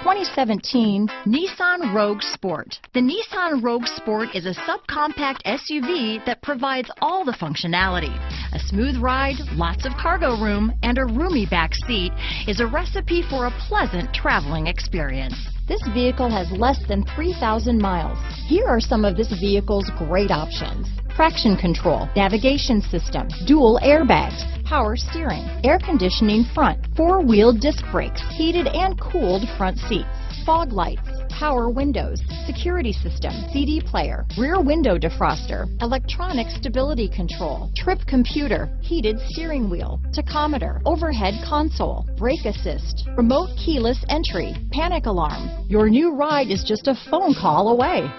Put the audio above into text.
2017 Nissan Rogue Sport. The Nissan Rogue Sport is a subcompact SUV that provides all the functionality. A smooth ride, lots of cargo room, and a roomy back seat is a recipe for a pleasant traveling experience. This vehicle has less than 3,000 miles. Here are some of this vehicle's great options: traction control, navigation system, dual airbags, power steering, air conditioning front, four-wheel disc brakes, heated and cooled front seats, fog lights, power windows, security system, CD player, rear window defroster, electronic stability control, trip computer, heated steering wheel, tachometer, overhead console, brake assist, remote keyless entry, panic alarm. Your new ride is just a phone call away.